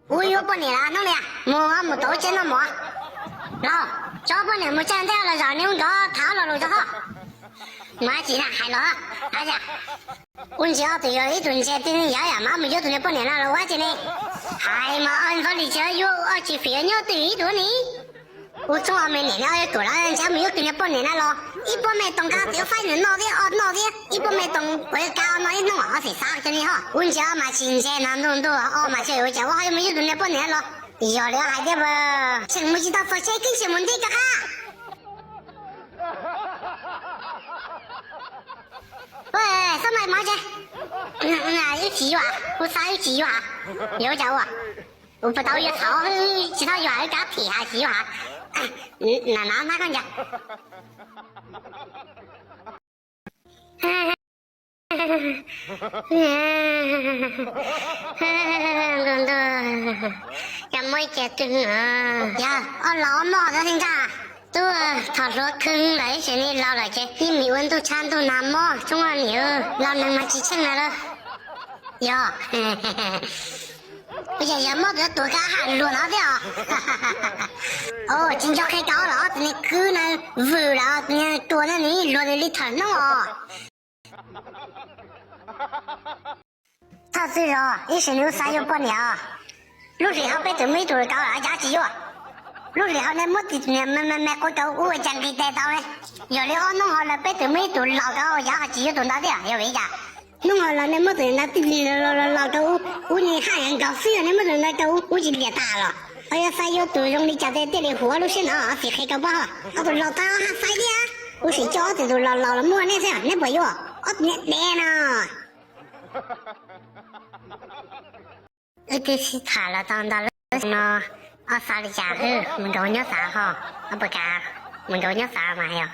我有半年了，弄的，我没多钱了么？然后这半年没挣到了，让你们家掏了路就好。我既然还了，大家，我家都有一顿钱，等你要妈没有顿的半年了，我今天还嘛按说你家有去肥牛对一顿呢。我从来没年了，多了人家没有跟人半年了咯，一般没动家就反正闹的，一般没动我要搞那一弄啊，谁杀着你哈？我家嘛亲戚那弄多，嘛小有家我还有没有跟人半年了？要了还得不？什么知道发现跟什么的个哈？喂，上来毛去？有鸡啊？我啥有鸡啊？有叫我不到有操，其他有还加提下鸡啊？那看见？要没结婚啊？呀，老毛的现在都他说坑来些你老了些，你米温度长度那么中啊牛，老能嘛几千来了？呀，而且也没得多干哈热闹的啊！哦，今朝开高了，你可能无了，你多了你热的你疼了哦。他虽然163有半年，60号被这么一多高了加几哟？60号那没得没过头，我奖给带到嘞。有的哦弄好了被这么一多老高压几有多大的啊？有为家。弄好了，那么多人那老狗，我连喊人搞死了，那么多人那狗，我就脸大了。哎呀，啥有多容易家在这里活路线啊？谁黑个不好？我都老大还啥的啊？我睡觉这都老了么那这样，那不有？那呢？这是查了当到了呢？啥的家伙，门口有啥哈？不干，门口有啥嘛呀？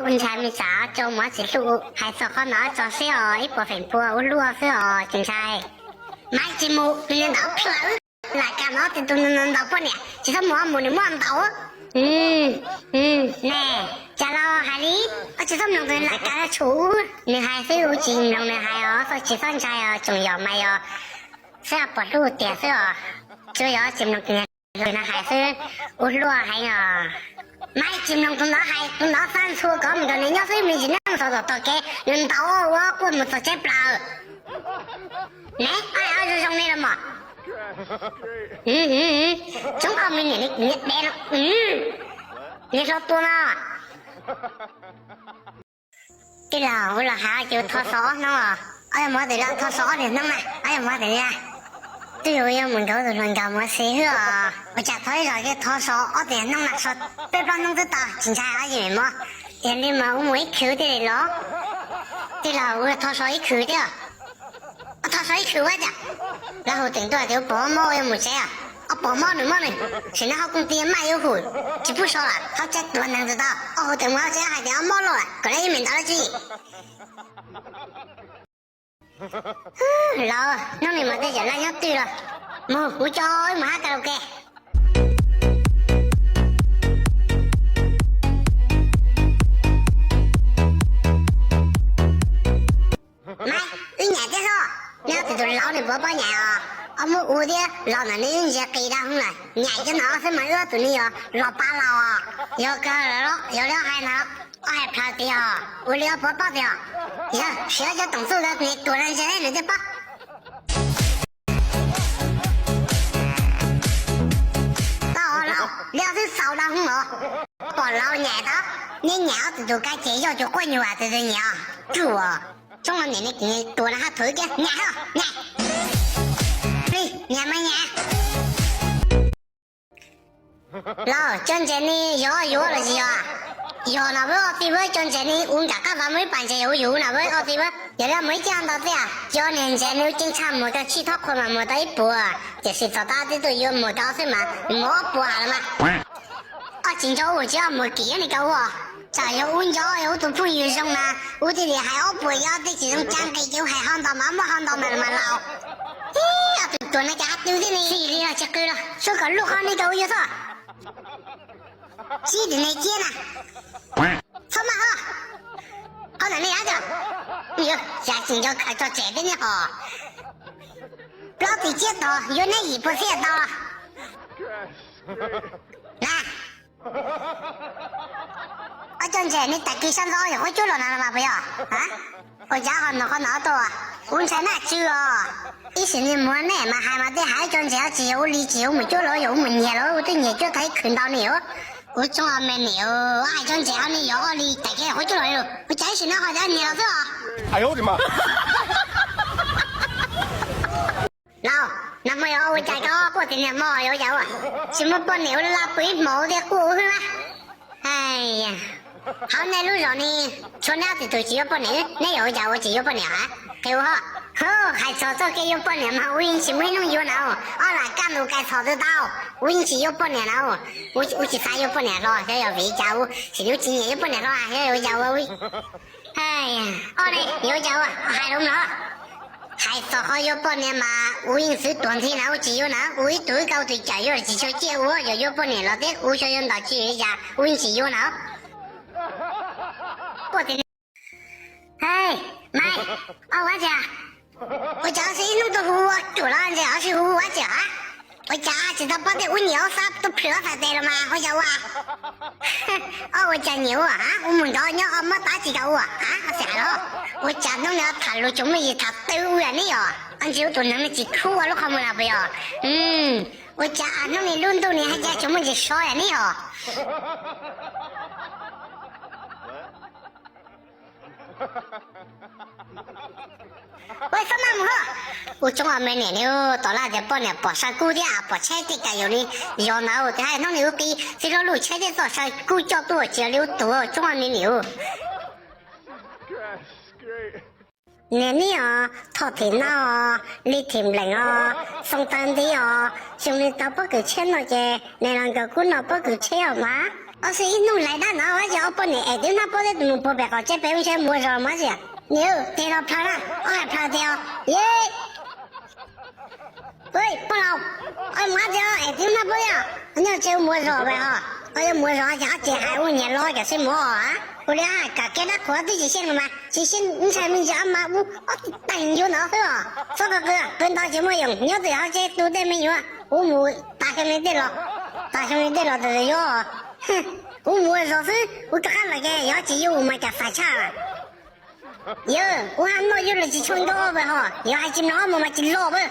我才没啥，周末去录，还说好拿做事哦，一部分播我录是哦，精彩。买节目你能到票，来干嘛的都能到半年，其实没的到。呢，家老海里，我其实弄的来干了出，你还是有金融的还要说计算家呀，重要没有？是要不录电视哦，主要金融的那还是我录还有。买金融从那还从那三处搞不到人家是没尽量说的到给人到我管不着这不了。哎呀，就兄弟了嘛。中华美女你没了。你说多了。对了，我了还就脱手弄了，哎呀没得了脱手的弄了，哎呀没得了。对我有门口的人家没谁啊，我家头一个给脱手，我得弄了说，别把弄得大，警察阿姨嘛，人家嘛我没扣的了。对了，我脱手一扣的，我脱手一扣的，然后顶多就包毛也没这样，包毛的嘛呢，现在好工地买有货，就不说了，好在多能知道，等我这还得要毛了，过来也没到了去。老弄你们这人那就对了，我叫我还搞个。妈，你年纪少，你要这都老的不包年啊！我的老男的人家给他了，年纪老什么热度的呀？老八老啊，有个了，有了还能。我还漂的啊，我了不报的呀，谁要动手了，你多人现在人家报。老是少了红了，不老年的，你娘子都该介绍就管你娃子的娘，主啊，中了年的给你多了还头的，娘好娘，娘没娘。老讲真的有了是啊。有那不对不？讲真的，我们家干嘛没办起有那不对不？有了没讲到这样，9年前有警察没到其他科嘛没到一波，就是做大的都有没到什么没播好了嘛。今朝我就要没给你搞我，再有我家有都不遇上了，我这里还要不要的这种奖给就还喊到嘛没喊到嘛老。多那家丢的你里了，结果了，说个路行你给我有啥？记得那见了。什么哈？好难的样子，哟，下次就看到这边的哈。标题接到，有那一不写到了。来，我讲姐，你带给想找也会救了了吗？不要啊！我家好弄好闹多，我才那酒哦。以前你没那嘛，还嘛得还讲姐要只有理解，我们救了又我们捏了，我对捏就可以看到你哦。我从来没捏哦，我还讲姐要你要我你带给会救了哟，我真是那好像捏了是吧？哎呦我的妈！老，那么要我家个过天的毛要要啊，什么不牛了被毛的过去了？哎呀，好那路上呢，除了这都只有半年，那有家我只有半年啊，给我好，还操作给有半年嘛，我运气没弄有了，俺来赶路该操得到，我运气有半年了，我去啥有半年了，要为家我是有经验有半年了啊，要有家我，哎呀，好嘞，有家我还弄了。还说好有半年嘛，我因是短期呢，我只有呢，我一对高对加油技巧接我又有半年了的，我想用到几下，我运气有呢。我的，哎，妈，我家，我家是弄到户，住了这20户我家，我家知道把这我牛啥都漂才对了嘛，我家我，我家牛啊，我们家牛没打几个我啊，啥了？我家弄了塔路就没一塔都远的哟，俺就都弄了几口啊，都看不了不要。我家弄的轮到你还家就没几少呀你哟。为什么么？我中华每年的到那在半年把山谷的啊，把菜的该有的要拿的还弄牛给这个路菜的早上谷较多，交流多，中华没牛。年你啊，头天啊，你天灵啊，送单的啊，兄弟都不够钱了嘅，你两个姑娘不够钱吗？我是一弄来的，那我就把你爱的那包的都不别搞，这百块钱没少嘛去。牛，对了漂亮，我还漂亮，耶！喂，不老，我妈叫爱的那包呀，你要这没少呗哈，我也没少家这还我年老个什么啊？我俩给他活的就行了嘛，就行你才没家嘛，我等就闹是吧？这个跟他就没用，你要这样这都得没用，我没大兄弟对了，大兄弟对了都是有，哼，我没说是，我看那个要只有我们家发钱了。有，我还没有了几千多呗哈，有还几那么嘛几老呗。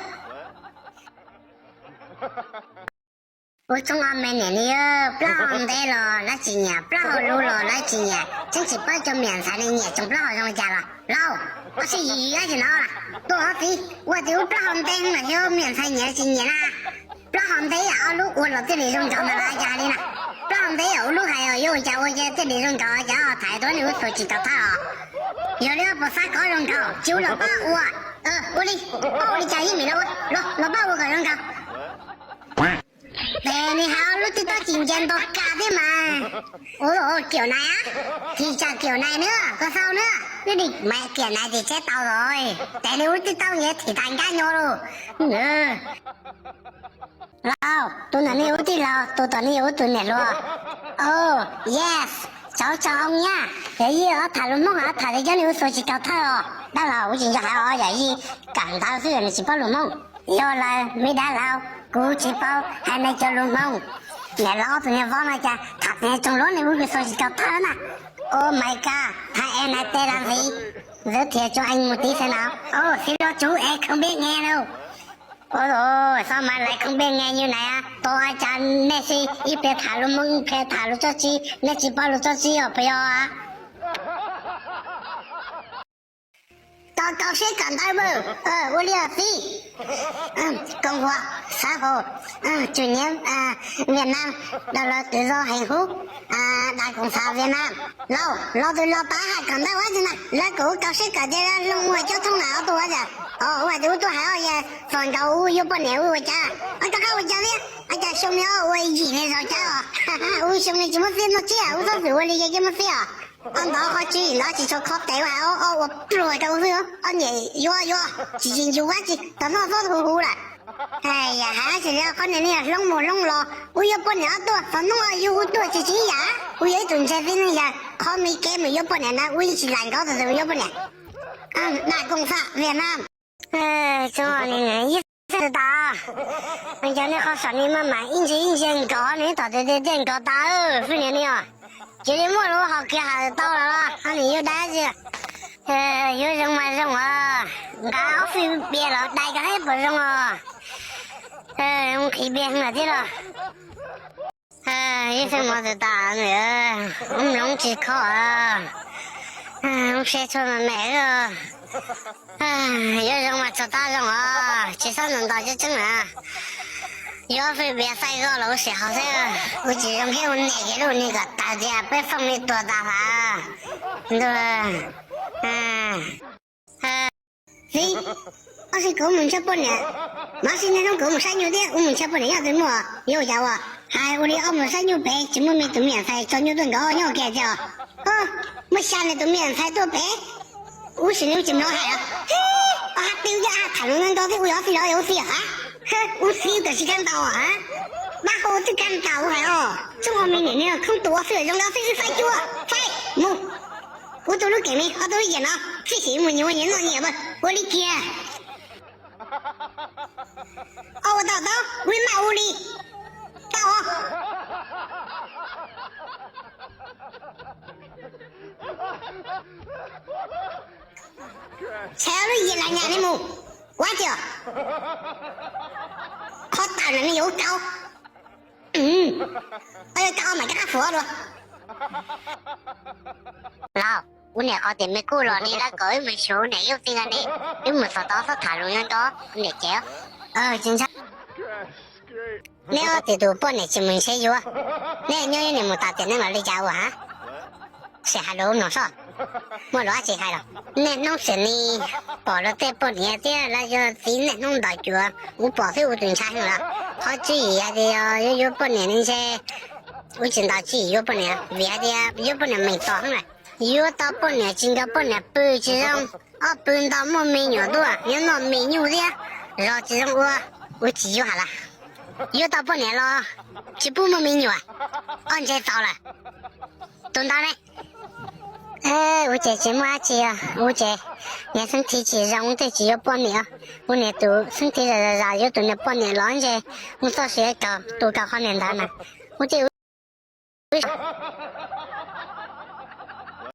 我从俺们年里不让得了，那几年不好路了，那几年真是不叫面菜的年，就不好上家了。老，我是一月就闹了，多少岁我就不好得了，就面菜年几年啦，不好得呀，路我了这里种长的那家里了，不好得有路还要有家我家这里种高家太多牛手机到他啊。有了不啥高人高，就了把我，我的家也没了我，老把我个人高。对，你好，我得到今天都干的嘛。叫奶啊，提家叫奶呢，多少呢？你的买叫奶的这到了，但你我得到也提单干药了。老，都那里有的了，都到你有顿的了。哦 ，yes。找找呀，这一他们梦啊，他的家里有手机搞他哦，那了我今天还好呀，一干大事你去报龙梦，要来没得了，估计包还没叫龙梦，那老子也忘了家，他在中路里我给手机搞他了 ，Oh my god， 他爱来带上谁，这天就爱我第三了，哦，谁要就爱坑别人了。上班来坑别人有来啊！多家那些一边塔路梦，一边塔路做鸡，那几包路做鸡要不要啊？到谁干大不？我俩飞，中国3号，9年越南到了对着很好，大公司越南，老子老大还干大我去呢，那个到谁干的让我交通了多的，我就都还要也放高我有半年我家，我刚刚我家的，我家兄弟我一年上家哈哈，我兄弟怎么飞那这？我说是我的也怎么飞啊？俺大好去，那去说靠台湾我不会搞事你有几斤就完去，等到说头好了。哎呀，还是要看你弄不弄了，我要半年多，反正我有多几斤呀，我有顿才分一下，靠没给没有半年了，我一起难搞的时候有半年。那公司越南，中华人民是大，人家你好说你妈妈印象高，你到底得人高大哦，非年你啊，今天马路好给孩子到了啦，喊你有单子，有人嘛人啊，俺非别了，哪个还不人啊？我可以变成了的了。有什么子大呢？我们用机考啊，我写出了没了。有人嘛做大人啊，至少能到就挣了。要非别晒个楼写好噻，我只能给我那个路那个大家别风力多大啦，对吧？我是给我们这半年，马是那种给我们山牛的，我们这半年要怎么有家伙？还我的澳门山牛赔，这么没都免费，找牛顿高你要给着？我下来都免费多赔，56斤老海了。对呀，他们高的我要飞了又飞哈，我飞的是干到啊，那好就干到我还哦，正好没年龄，看多飞扔了飞飞脚，我都是给你，我都是演了，这些我牛人了你们，我的天！我到，我买屋里，到才了1-2年的木，我就好大人的又高，我要高嘛给他活了。老，我那好点没过了，你那个没修呢，有这个呢，有没说到是他容易多，你叫，警察。你要这都半年前没写有啊？你有没打电话来家我啊？谁还弄弄啥？我乱起开了，那弄是你报了这半年的，那就自己弄到脚，我报废我顿产生了，好注意啊的呀，有半年那些，我见到注意有半年，别的有半年没到上来，有到半年今个半年北极上奔到我美牛多，有那美牛的，然后这种我记住下了，有到半年了，就不美牛啊，俺这糟了，懂到嘞？我这节目啊姐啊，我这连身体气让我这只有半年，我那都身体热有多年半年了，这我早些搞多搞好年代呢，我这为啥？